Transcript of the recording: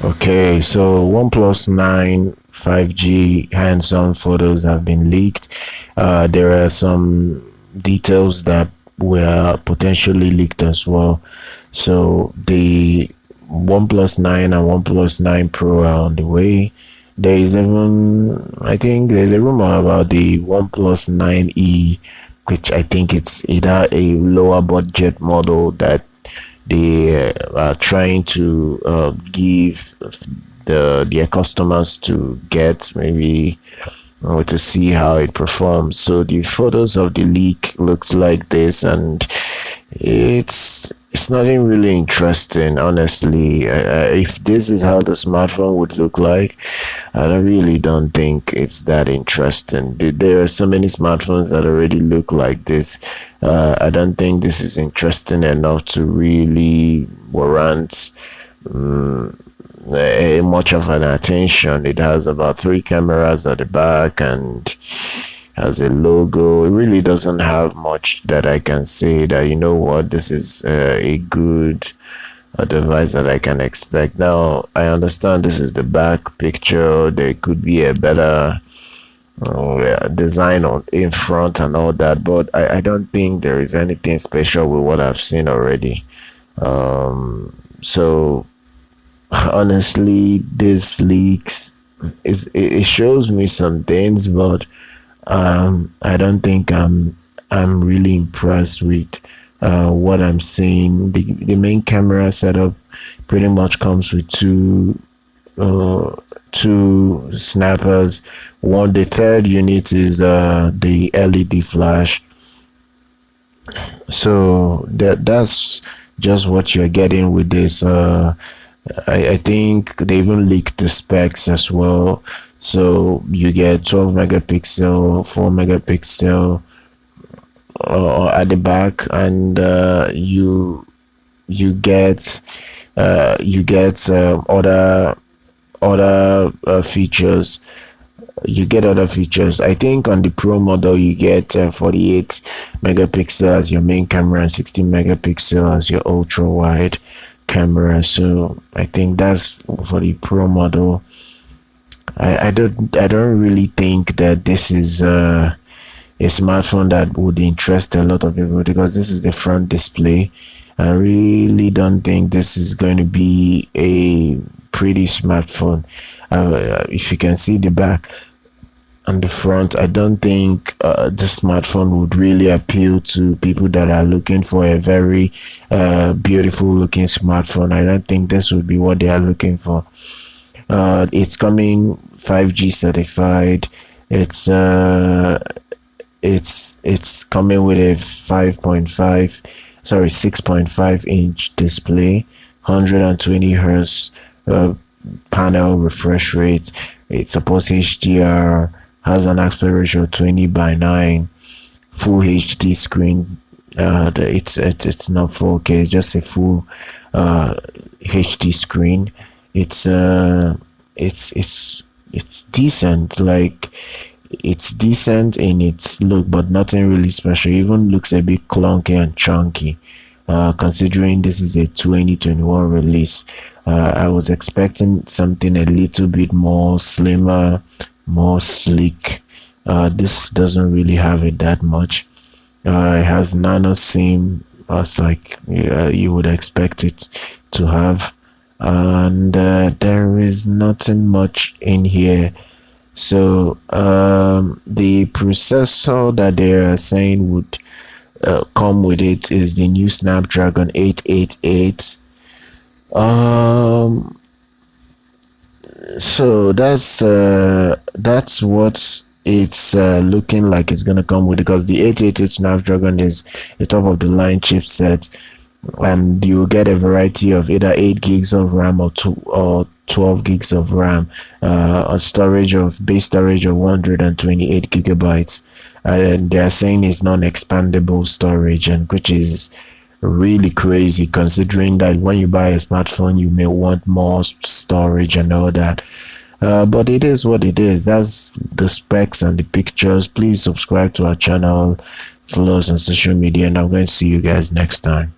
Okay, so OnePlus 9 5G hands-on photos have been leaked. There are some details that were potentially leaked as well. So the OnePlus 9 and OnePlus 9 Pro are on the way. There is even, I think there's a rumor about the OnePlus 9E, which I think it's either a lower budget model that they are trying to give their customers to get, maybe to see how it performs. So the photos of the leak looks like this, and it's nothing really interesting, honestly. If this is how the smartphone would look like, I really don't think it's that interesting. There are so many smartphones that already look like this. I don't think this is interesting enough to really warrant much of an attention. It has about 3 cameras at the back and has a logo. It really doesn't have much that I can say that, you know what, this is a good device that I can expect. Now, I understand this is the back picture. There could be a better design on in front and all that, but I don't think there is anything special with what I've seen already. So honestly, this leaks it shows me some things, but I don't think I'm really impressed with what I'm seeing. The main camera setup pretty much comes with two snappers. The third unit is the LED flash. So that's just what you're getting with this. I think they even leaked the specs as well. So you get 12 megapixel, 4 megapixel at the back, and you get other features. You get other features. I think on the Pro model you get 48 megapixel as your main camera and 16 megapixel as your ultra wide camera. So I think that's for the Pro model. I don't really think that this is a smartphone that would interest a lot of people, because this is the front display. I really don't think this is going to be a pretty smartphone. If you can see the back and the front, I don't think the smartphone would really appeal to people that are looking for a very beautiful looking smartphone. I don't think this would be what they are looking for. It's coming 5G certified. It's coming with a 6.5 inch display, 120 hertz panel refresh rate. It supports HDR, has an aspect ratio of 20:9, full HD screen. It's not 4K, it's just a full HD screen. It's decent. Like, it's decent in its look, but nothing really special. It even looks a bit clunky and chunky, considering this is a 2021 release. I was expecting something a little bit more slimmer, more sleek. This doesn't really have it that much. It has nano SIM, as like you would expect it to have, and there is nothing much in here. So the processor that they are saying would come with it is the new Snapdragon 888. So that's what it's looking like it's gonna come with, because the 888 Snapdragon is a top of the line chipset, and you get a variety of either 8 gigs of RAM or 12 gigs of RAM, a base storage of 128 gigabytes, and they are saying it's non-expandable storage, and which is really crazy, considering that when you buy a smartphone you may want more storage and all that. But it is what it is. That's the specs and the pictures. Please subscribe to our channel, follow us on social media, and I'm going to see you guys next time.